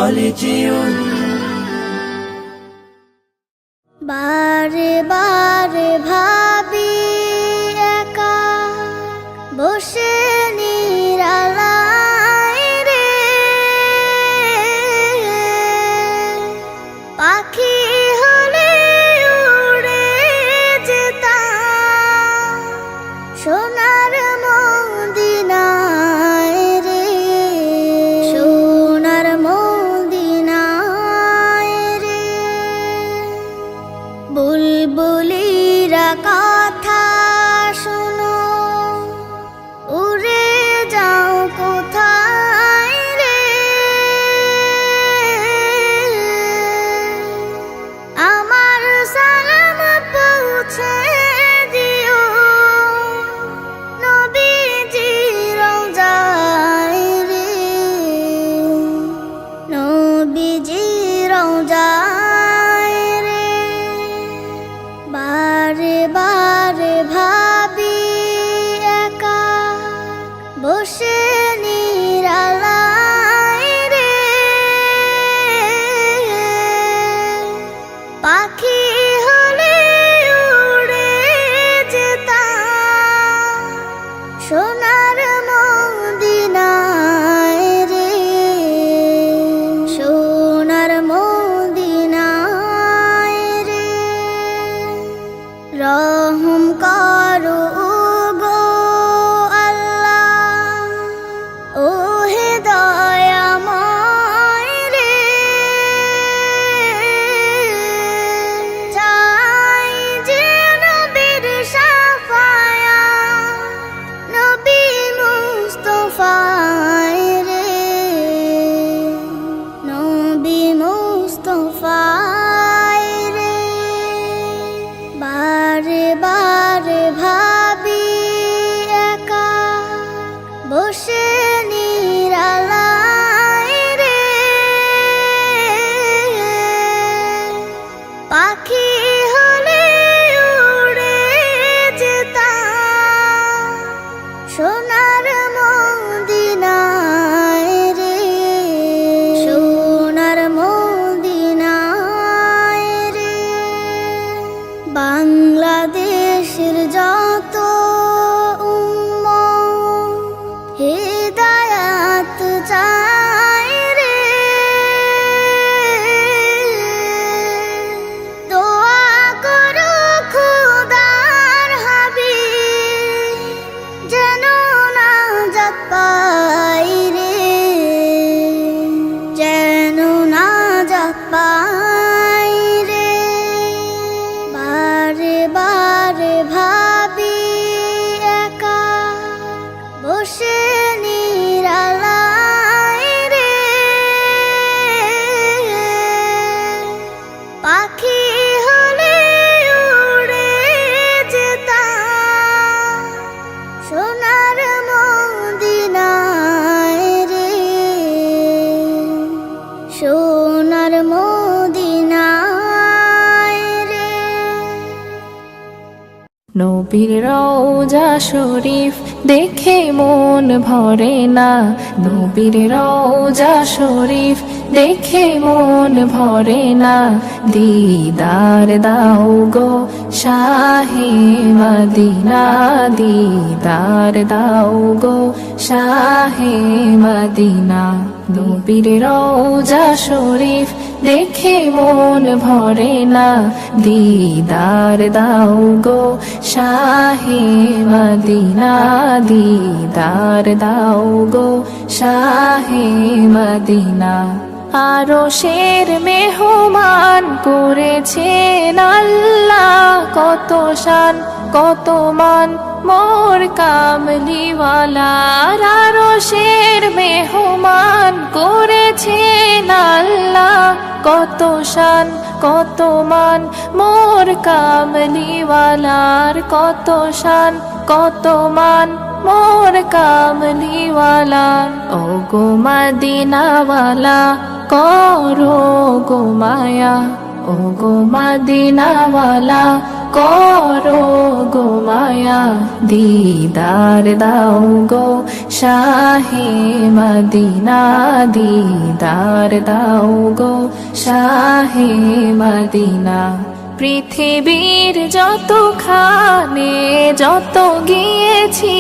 কলেজিয়ম। বারে বারে ভাবি একা বসে নিরালায় রে, পাখি হলে উড়ে যেতাম সোনার মদিনায় রে, সোনার মদিনায় রে। বুলবুলিরা কথা শোনো, উড়ে যাও কোথায় রে, আমার সালাম পৌঁছে দিও নবীজি রওজায় রে, নবীজি রওজায় রে। বারে বারে ভাবি একা বসে নিরালায় রে, পাখি হলে উড়ে যেতাম সোনার মদিনায় রে, সোনার মদিনায় রে। রহম করো গো আল্লাহ, ও হে দয়াময় রে, চাই যে নবীর শাফায়াত, নবী মুস্তাফায় রে, নবী মুস্তাফায় রে। বারে বারে ভাবি একা বসে নিরালায় রে, পাখি হলে উড়ে যেতাম সোনার মদিনায় রে, সোনার মদিনায় রে। বাংলাদেশের যত উম্মত হিদায়াত চায় রে, দোয়া করো খোদার হাবিব যেন নাজাত পাই রে, যেন নাজাত পাই রে। বারে বারে ভাবি একা বসে নিরালায় রে, পাখি হলে উড়ে যেতাম সোনার মদিনায় রে, সোনার মদিনায় রে। নবীর রওজা শরীফ দেখে মন ভরে না, নবীর রওজা শরীফ দেখে মন ভরে না। দিদার দাও গো শাহে মদিনা, দিদার দাও গো শাহে মদিনা। নবীর রওজা শরীফ দেখে মন ভরে না, দিদার দাও গো শাহে মদিনা, দিদার দাও গো শাহে মদিনা। আরশের মেহমান করেছেন আল্লাহ, কত শান কত মান মোর কামলিওয়ালার। আরশের মেহমান করেছেন আল্লাহ, কত শান কত মান মোর কামলিওয়ালার, কত শান কত মান মোর কামলিওয়ালার। ও গো মদিনাওয়ালা করো গো মায়া, ও গো মদিনাওয়ালা করো গো মায়া, দিদার দাও গো শাহে মদিনা, দিদার দাও গো শাহে মদিনা। পৃথিবীর যতখানে যত গিয়েছি,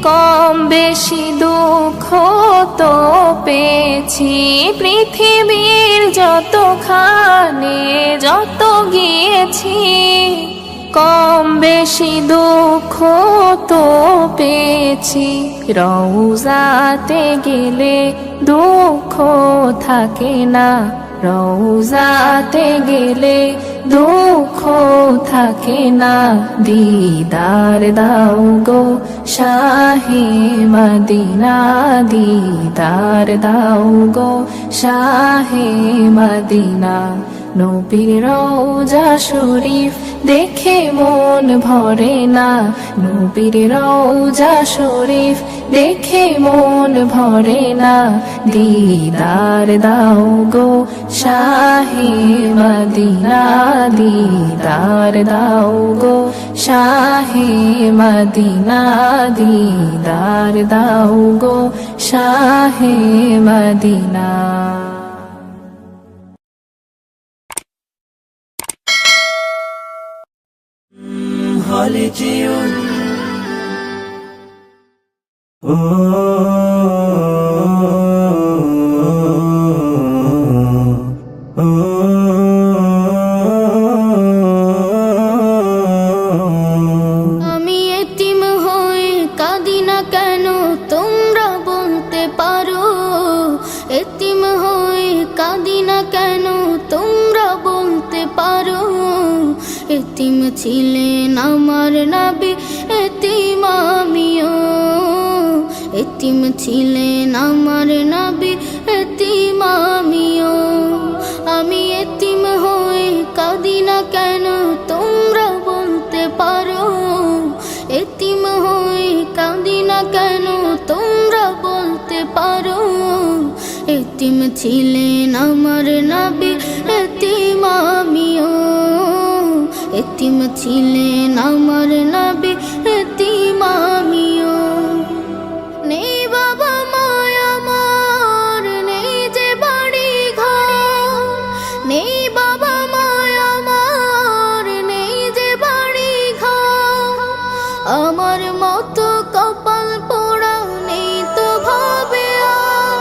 কম বেশি দুঃখ তো পেয়েছি। পৃথিবীর যতখানে যত গিয়েছি, কম বেশি দুঃখ তো পেয়েছি। রওজাতে গেলে দুঃখ থাকে না, রওজাতে গেলে দুঃখ থাকে না। দিদার দাও গো শাহে মদিনা, দিদার দাও গো শাহে মদিনা। নবীর রওজা শরীফ দেখে মন ভরে না, নবীর রওজা শরীফ দেখে মন ভরে না। দিদার দাও গো শাহে মদিনা, দিদার দাও গো শাহে মদিনা, দিদার দাও গো শাহে মদিনা। হলে যেও আমি এতিম হয়ে কাঁদি না কেন তোমরা বলতে পারো, এতিম হয়ে কাঁদি না কেন তোমরা বলতে পারো। এতিম ছিলেন আমার নবী, এতিম আমিও, এতিম ছিলেন আমার নবী, এতিম আমিও। আমি এতিম হয়ে কাঁদি না কেন তোমরা বলতে পারো, এতিম হয়ে কাঁদি না কেন তোমরা বলতে পারো। এতিম ছিলেন আমার নবী, এতিম আমিও, এতিম ছিলেন আমার নবী, এতিম আমিও। নেই বাবা মায় আমার, নেই যে বাড়ি ঘর, নেই বাবা মায় আমার, নেই যে বাড়ি ঘর। আমার মতো কপাল পোড়া নেই তো ভাবে আর,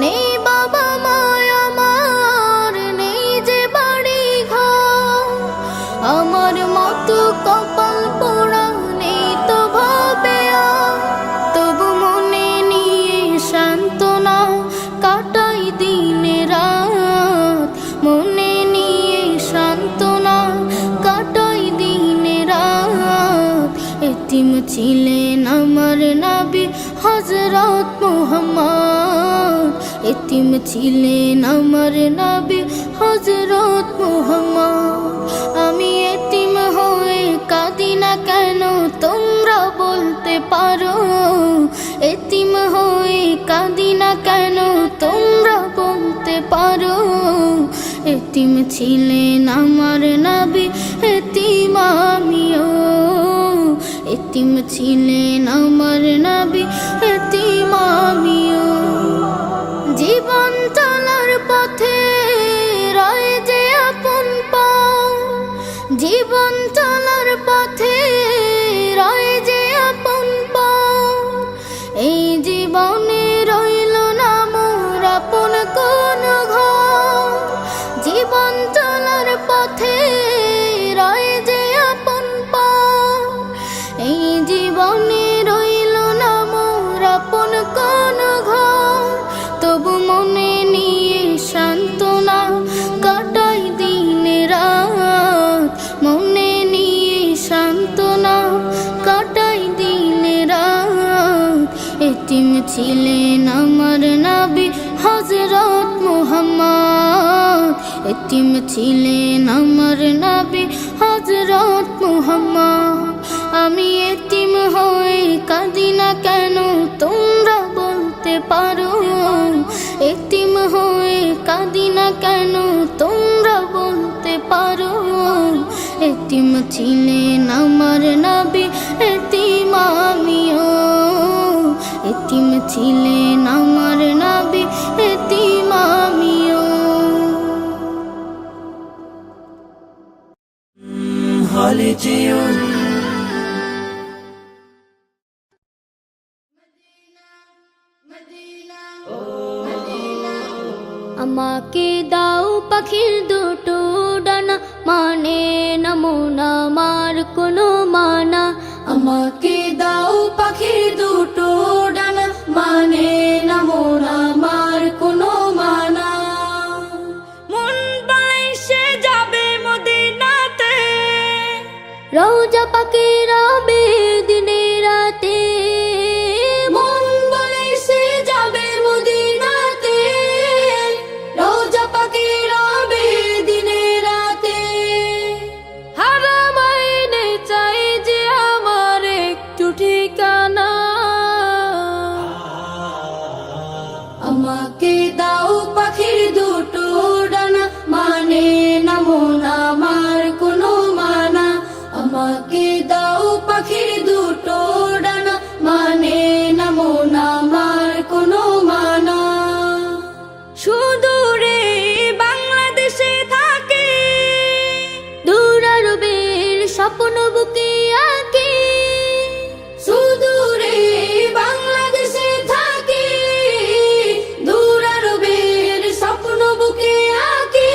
নেই বাবা মায় আমার, নেই যে বাড়ি ঘর। আমার মতো কপাল পোড়া নেই তো ভাবে আর, তবু মনে নিয়ে সান্ত্বনা কাটাই দিনে রাত, মনে নিয়ে সান্ত্বনা কাটাই দিনে রাত। এতিম ছিলেন আমার নবী হযরত মুহাম্মদ, এতিম ছিলেন আমার নবী হযরত মুহাম্মদ। আমি এতিম হয়ে কাঁদি না কেন তোমরা বলতে পারো, এতিম হয়ে কাঁদি না কেন তোমরা বলতে পারো। এতিম ছিলেন আমার নবী, এতিম আমিও, এতিম ছিলেন আমার নবী, এতিম আমিও। জীবন চলার পথে রয় যে আপন পাও, জীবন চলার পথে রয় যে আপন পাও। এই জীবনে রইল না মোর আপন কোন ঘর, জীবন চলার পথে রয় যে আপন পাও। এই জীবনে রইল না মোর আপন কোন ঘর, তবু মনে নিয়ে সান্ত্বনা কাটাই দিনে রাত, মনে নিয়ে সান্ত্বনা কাটাই দিনে রাত। এতিম ছিলেন আমার নবী হযরত মুহাম্মদ, এতিম ছিলেন আমার নবী হযরত মুহাম্মদ। আমি এতিম হয়ে কাঁদি না কেন তোমরা বলতে পারো, এতিম হয়ে কাঁদি না কেন তোমরা বলতে পারো। এতিম ছিলেন আমার নবী এতিম আমিও এতিম ছিলেন আমার নবী এতিম আমিও হলে যেও আমাকে দাও পাখির দুটো ডানা মানে না মন আমার কোনো মানা আমাকে দাও পাখির দুটো ডানা মানে না মন আমার কোনো মানা মন বাইসে যাবে মদিনাতে রওজা পাকের রবে দিনে রাতে মন বাইসে যাবে মদিনাতে রওজা পাকের রবে দিনে রাতে হারাম আইনে চাই যে আমার একটু ঠিকানা আমাকে দাও পাখির দুটো ডানা মানে না মন আমার কোনো মানা আমাকে দাও পাখির দুটো ডানা মানে না মন আমার কোনো মানা সুদূরে বাংলাদেশে থাকে দূর আরবের স্বপ্ন বুকে আঁকে সুদূরে বাংলাদেশে থাকে দূর আরবের স্বপ্ন বুকে আঁকে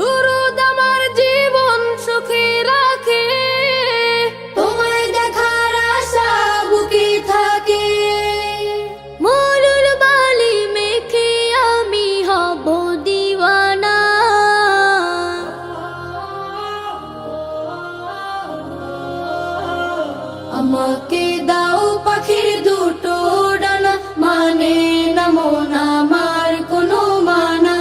দুরুদ আমার জীবন সুখে রাখে তোমায় দেখার আশা বুকে থাকে মরুর বালি মেখে আমি হব দিওয়ানা আমাকে দাও পাখির দুটো ডানা মানে না মন আমার কোনো মানা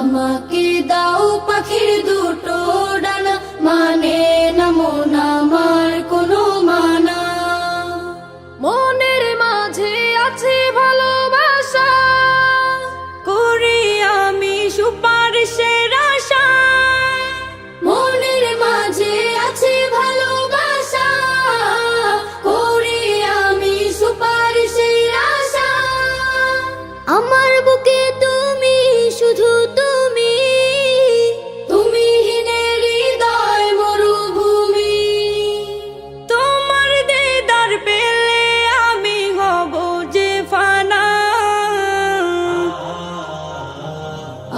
আমাকে দাও পাখির দুটো ডানা মানে না মন আমার কোনো মানা মনের মাঝে আছে ভালোবাসা করি আমি সুপারিশের আশা মনের মাঝে আছে ভালোবাসা করি আমি সুপারিশের আশা আমার বুকে তুমি শুধু তুমি তুমি হিনে হৃদয় মরুভূমি তোমার দিদার পেলে আমি হব যে ফানা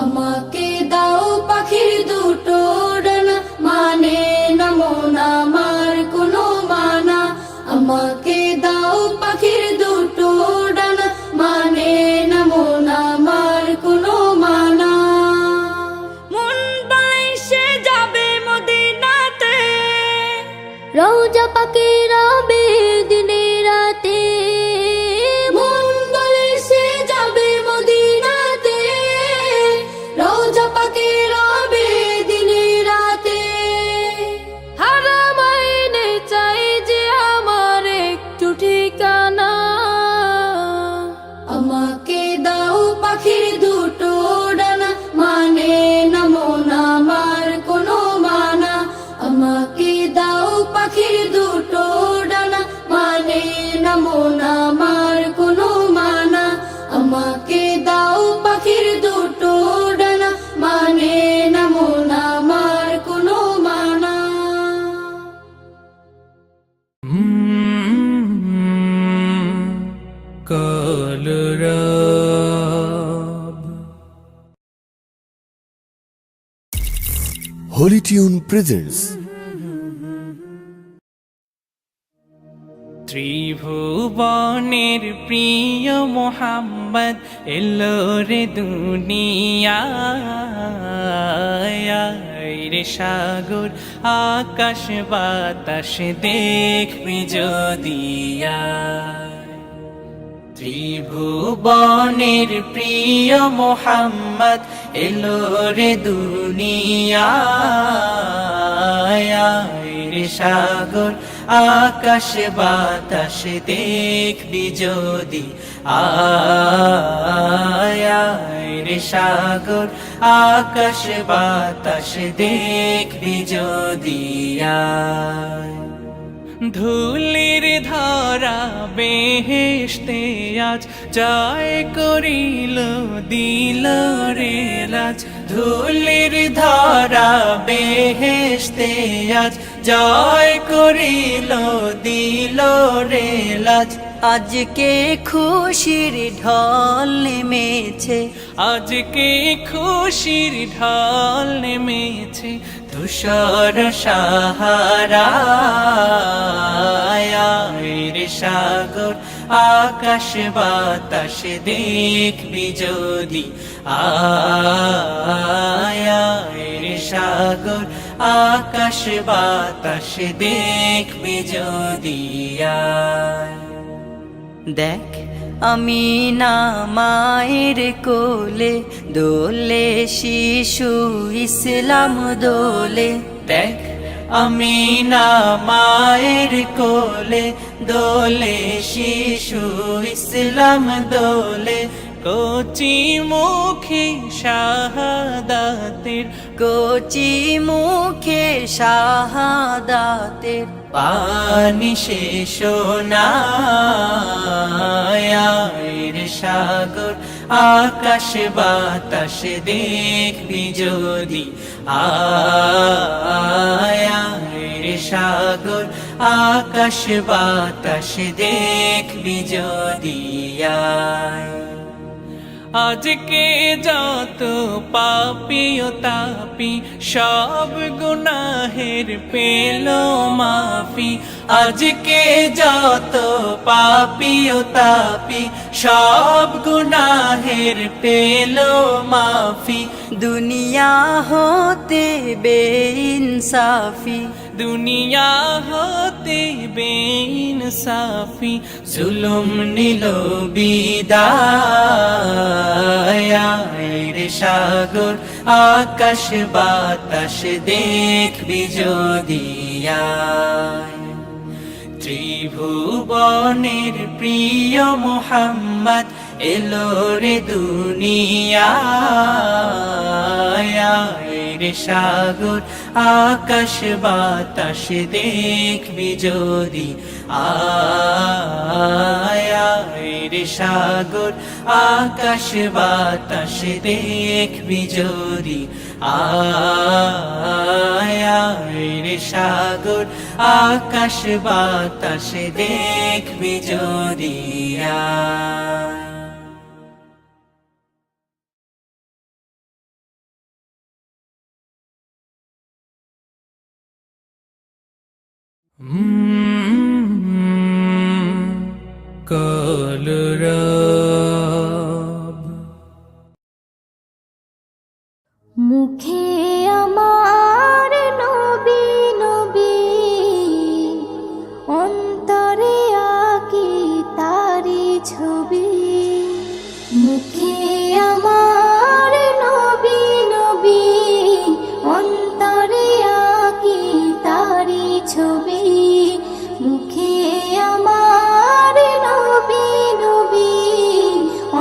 আমাকে দাও পাখির দুটো ডানা মানে না মন আমার কোনো মানা আমাকে দাও পাখির দুটো ডানা মানে না মন আমার কোনো মানা মন বাইসে যাবে মদিনাতে রওজা পাকের রবে দিনে রাতে মন বাইসে যাবে মদিনাতে রওজা পাকের রবে দিনে রাতে হারাম আইনে চাই যে আমার একটু ঠিকানা আমাকে দাও পাখির দুটো ডানা মানে না মন আমার কোনো মানা আমাকে দাও পাখির দুটো ডানা মানে না মন আমার কোনো মানা আমাকে দাও পাখির দুটো ডানা মানে না মন আমার কোনো মানা কলরব হোলি টিউন প্রেজেন্টস ত্রিভুবনের প্রিয় মোহাম্মদ এলো রে দুনিয়ায় রে সাগর আকাশ বাতাস দেখবি যদিয়া ত্রিভুবনের প্রিয় মোহাম্মদ এলো রে দুনিয়ায় রে সাগর আকাশ বাতাস দেখবি যদি আয় সাগর আকাশ বাতাস দেখবি যদি আয়। ধুলির ধরা বেহেশতে আজ জয় করিল দিল রে লাজ। ধুলির ধরা বেহেশতে আজ জয় করিল দিল রে লাজ। আজকে খুশির ঢল নেমেছে, আজকে খুশির ঢল নেমেছে ধূসর সাহারায় রে সাগর আকাশ বাতাস দেখবি যদি আয় রে সাগর আকাশ বাতাস দেখবি যদি আয়। দেখ আমি না মায়ের কোলে দোলে শিশু ইসলাম দোলে। দেখ আমি না মায়ের কোলে দোলে শিশু ইসলাম দোলে। কচি মুখে শাহাদাতের, কচি মুখে শাহাদাতের পানি শেষ নায় রে সাগর আকাশ বাতাস দেখবি যদি আয় রে সাগর আকাশ বাতাস দেখবি যদি আয়। আজকে যত পাপী ও তাপি সব গুনাহের পেল মাফি। আজকে যত পাপী ও তাপি সব গুনাহের পেল মাফি। দুনিয়া হতে বেইনসাফি, দুনিয়া হতে বেইনসাফি জুলুম নিল বিদায় রে সাগর আকাশ বাতাস দেখবি যদি আয়। ত্রিভুবনের প্রিয় মোহাম্মদ এলো রে দুনিয়ায় রে সাগর আকাশ বাতাস দেখবি যদি আয় রে সাগর আকাশ বাতাস দেখবি যদি আয় রে সাগর আকাশ বাতাস দেখবি যদি আয়। কলরব মুখে আমার নবী নবী, অন্তরে আঁকি তারি ছবি। মুখে আমার নবী নবী, অন্তরে আঁকি তারি ছবি। মুখে আমার নবী নবী,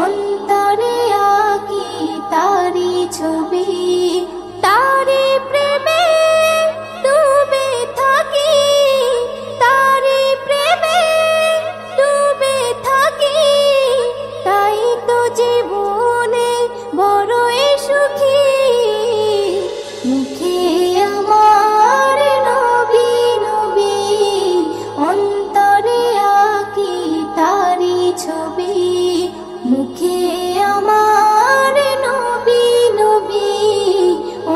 অন্তরে আঁকি তারি ছবি। তারি প্রেমে ডুবে থাকি, তারি প্রেমে ডুবে থাকি। তাই তো জীবনে বড়ই সুখী। মুখে আমার নবী নবী, অন্তরে আঁকি তারি ছবি। মুখে আমার নবী নবী,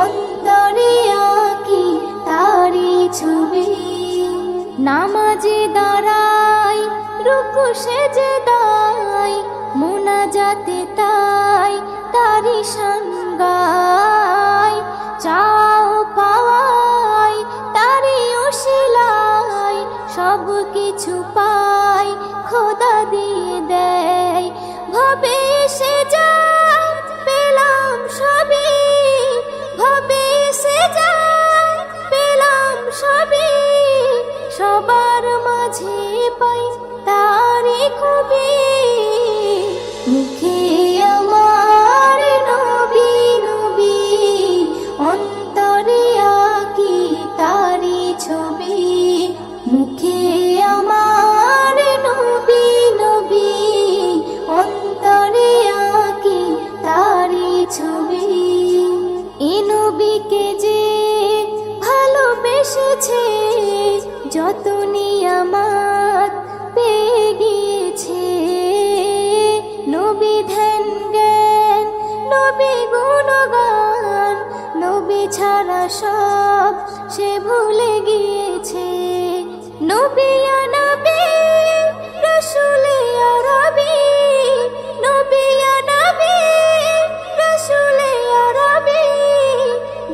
অন্তরে আঁকি তারি ছবি। নামাজে দাঁড়াই রুকু সেজদাই, মুনাজাতে তাই তারি শান গাই। চাও পাওয়াই তারি উশিলাই, সব কিছু পাই খোদা দিয়ে দেয়। ভবে সে যায় পেলাম সবই, ভবে সে যায় পেলাম সবই। সবার মাঝে পাই তারি খুবই। মুখে আমার ছাড়া সব সে ভুলে গিয়েছে। নবী ইয়া নবী রাসূলে ইয়া রবি, নবী ইয়া নবী রাসূলে ইয়া রবি,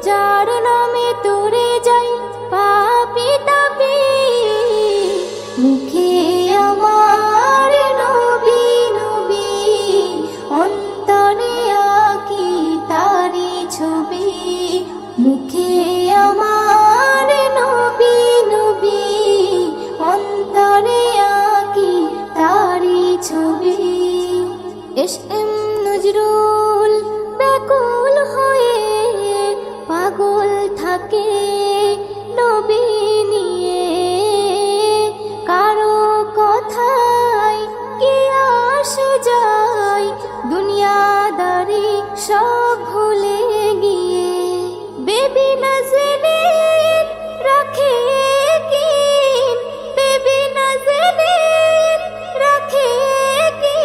যার নামে তোরে যাই পাপি তাপি। মুখে আমার নবী নবী, অন্তরে আঁকি তারি ছবি। মুখে আমার নবী নবী, অন্তরে আঁকি তারি ছবি। এস.এম. নজরুল ব্যাকুল হয়ে পাগল থাকে নবী নিয়ে। কারো কথায় কি আসে যায়, দুনিয়াদারি সব ভুলে গিয়ে। বেবি নাজনীন রাখে কি, বেবি নাজনীন রাখে কি,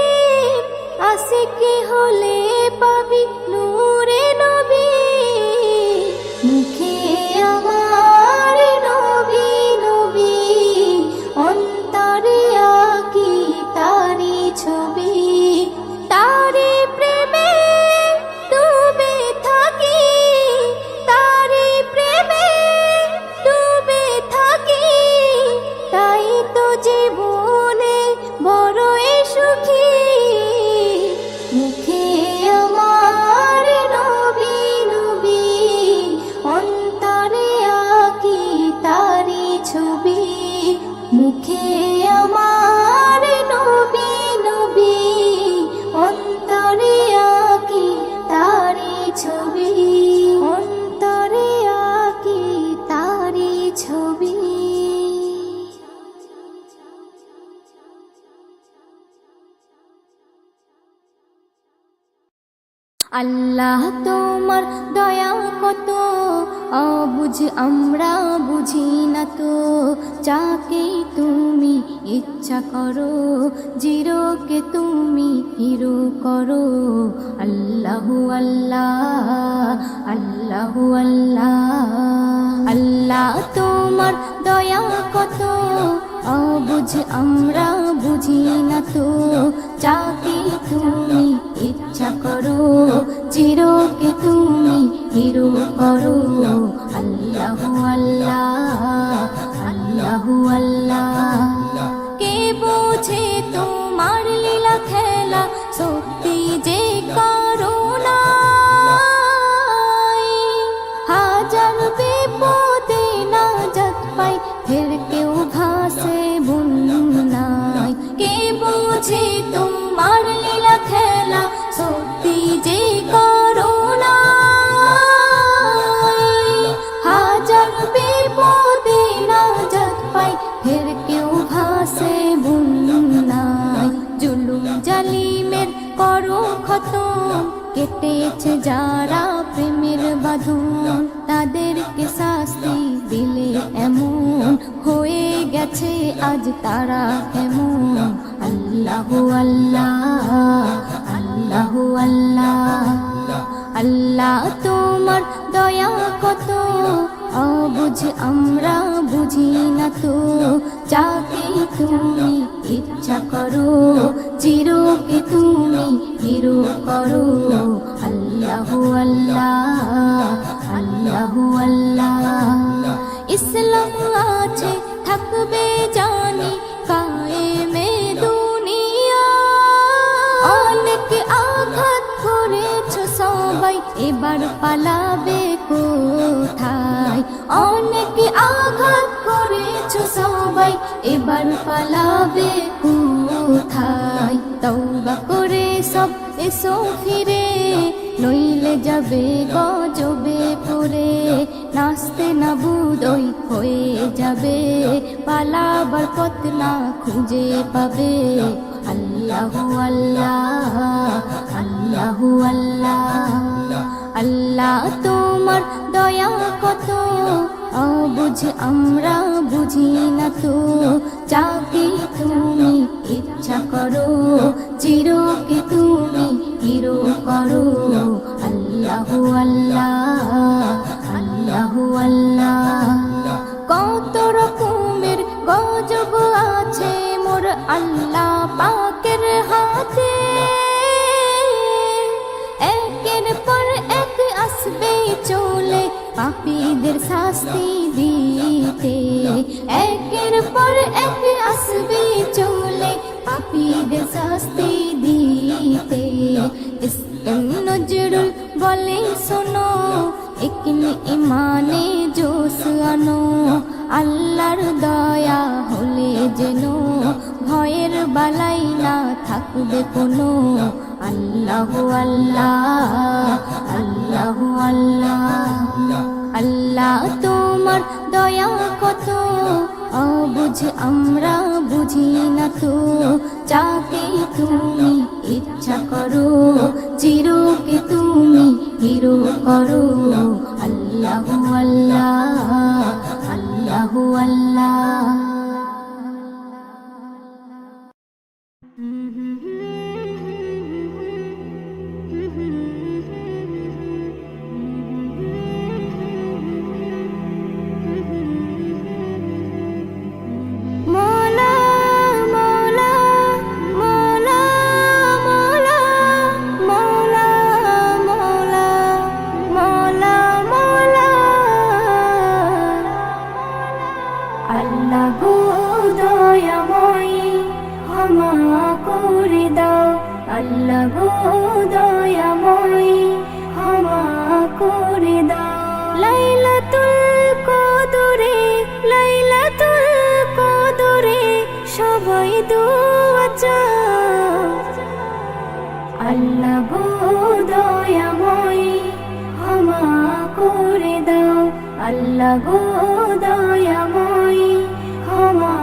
আশিকি হলে পাবি নূরে নবী। মুখে আমার নবী নবী, অন্তরে আঁকি তারি ছবি। তারি প্রেমে ডুবে থাকি, তারি প্রেমে ডুবে থাকি, তাই তো জীবনে বড়ই সুখী। মুখে আমার নবী নবী, অন্তরে আঁকি তারি ছবি। মুখে আমার নবী নবী, অন্তরে আঁকি তারি ছবি, অন্তরে আঁকি তারি ছবি। আল্লাহ তোমার দয়া কত অবুঝ আমরা বুঝি না তো। যাকে তুমি ইচ্ছা করো জিরোকে তুমি হিরো করো। আল্লাহু আল্লাহ আল্লাহু আল্লাহ। আল্লাহ তোমার দয়া কত অবুঝ আমরা বুঝি না তো। যাকে তুমি ইচ্ছা করো জিরোকে তুমি হিরো করো। আল্লাহু আল্লাহ আল্লাহু আল্লাহ। কে বোঝে তোমার লীলা খেলা, শক্তি যে করুণা। হাজার বিপদে নাজাত পাই, ফের কেউ ভাসে বন্যায়। কে বোঝে তোমার লীলা খেলা, শক্তি যে করুণা। হাজার বিপদে নাজাত পাই, ফের কেউ ভাসে বন্যায়। জুলুম জালিমের করো খতম, কেটেছে যারা প্রেমের বাঁধন। তাদেরকে শাস্তি দিলে এমন হয়ে গেছে আজ তারা কেমন। আল্লাহু আল্লাহ আল্লাহু আল্লাহ। আল্লাহ তোমার দয়া কত অবুঝ আমরা বুঝি না তো। যাকে তুমি ইচ্ছা করো জিরোকে তুমি হিরো করো। আল্লাহু আল্লাহ আল্লাহু আল্লাহ। ইসলাম আছে থাকবে জানি কায়েমে দুনিয়া। অনেক আঘাত করেছো সবাই, এবার পালাবে কোথায়। অনেক আঘাত করেছো সবাই, এবার পালাবে কোথায়। তওবা করে সব এসো ফিরে, নইলে যাবে গজবে পড়ে। নাচতে নাবুদ ওই হয়ে যাবে, পালাবার পথ না খুঁজে পাবে। আল্লাহু আল্লাহ আল্লাহু আল্লাহ। আল্লাহ তোমার দয়া কত অবুঝ আমরা বুঝি না তো। যাকে তুমি ইচ্ছা করো জিরোকে তুমি হিরো করো। আল্লাহু আল্লাহ পাপীদের শাস্তি দিতে, একের পর এক আসবে চলে পাপীদের শাস্তি দিতে। ইসলাম নজরুল বলে শোনো, একনি ইমানে জোশ আনো, আল্লাহর দয়া হলে যেন ভয়ের বালাই না থাকবে কোনো। আল্লাহু আল্লাহ, আল্লাহু আল্লাহ, আল্লাহ তোমার দয়া কত অবুঝ আমরা বুঝি না তো। যাকে তুমি ইচ্ছা করো চিরকে তুমি হিরো করো। আল্লাহু আল্লাহ, আল্লাহু আল্লাহ। আল্লাহ গো দয়াময়ী ক্ষমা করে দাও, আল্লাহ গো দয়াময়ী ক্ষমা করে দাও। লাইলাতুল কদরে, লাইলাতুল কদরে সবাই দোয়া চাও। আল্লাহ গো দয়াময়ী ক্ষমা করে দাও, আল্লাহ গো দয়াময়ী ক্ষমা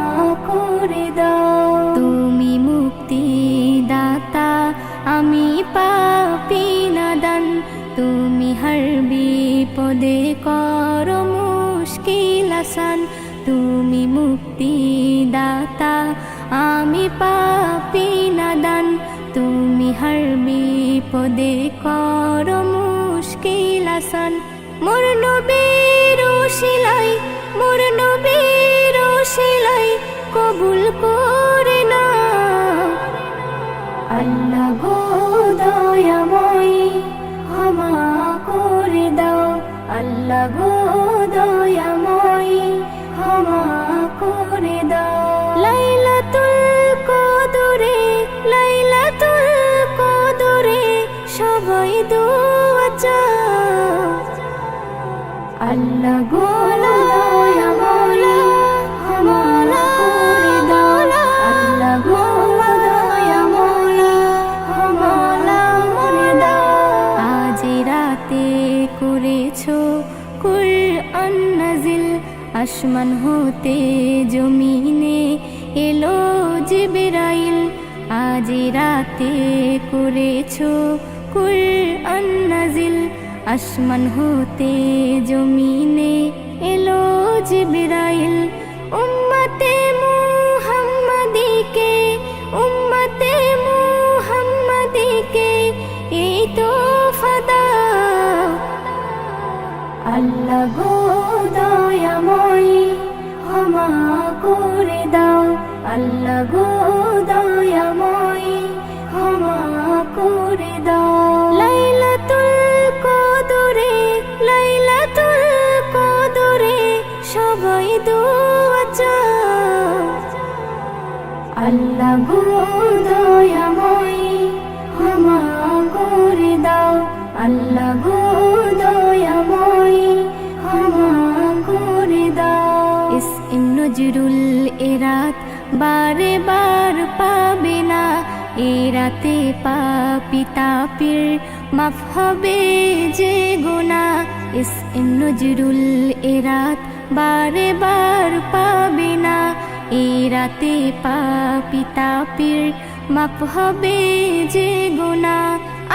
করে দাও। তুমি মুক্তি দাতা আমি পাপী নাদান, তুমি হর বিপদে করো মুশকিল আসান। তুমি মুক্তি দাতা আমি পাপী নাদান, তুমি হর বিপদে করো মুশকিল আসান। মোর নবীর ওসিলাই, মোর নবীর ওসিলাই কবুল করে নাও। আল্লাহ গো দয়াময়ী ক্ষমা করে দাও, আল্লাহ গো দয়াময়ী ক্ষমা করে দাও। লাইলাতুল কদরে, লাইলাতুল কদরে সবাই দোয়া চাও। আল্লাহ গো দয়াময়ী ক্ষমা করে দাও, আল্লাহ গো দয়াময়ী ক্ষমা করে দাও। আজ রাতে করেছো কুরআন নাজিল, আসমান হতে জমিনে এলো জিবরাইল। আজ রাতে করেছো কুরআন নাজিল, আসমান হতে জমিনে এলো জিবরাইল। উম্মতে মুহাম্মাদিকে, উম্মতে মুহাম্মাদিকে এই তোফা দাও। আল্লাহ গো দয়াময়ী ক্ষমা করে দাও, আল্লাহ গো দয়াময়ী ক্ষমা করে দাও। লাইলাতুল কদরে, লাইলাতুল কদরে সবাই দোয়া চাও। আল্লাহ গো দয়াময়ী ক্ষমা করে দাও, আল্লাহ গো দয়াময়ী ক্ষমা করে দাও। ইসম নজরুল এরাত বারে বার পাবে না, এ রাতে পাপী তাপির মাফ হবে যে গুনাহ। ইসম নজরুল এরাত বারে বার পাবে না, এ রাতে পাপী তাপির মাফ হবে যে গুনাহ।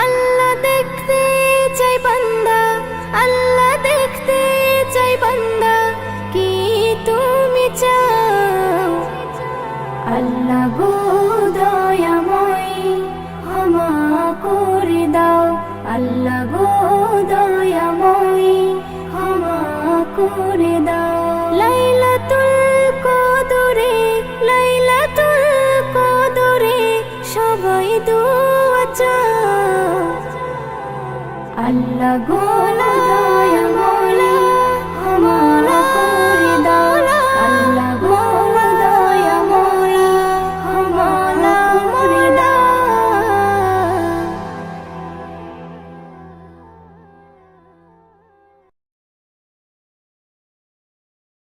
আল্লাহ দেখতে চাই বান্দা, আল্লাহ দেখতে চাই বান্দা কি তুমি চাও। আল্লাহ গো দয়াময়ী ক্ষমা করে দাও, আল্লাহ গো দয়াময়ী ক্ষমা করে দাও। লাইলাতুল কদরে, লাইলাতুল কদরে সবাই দোয়া চাও। আল্লাহ গো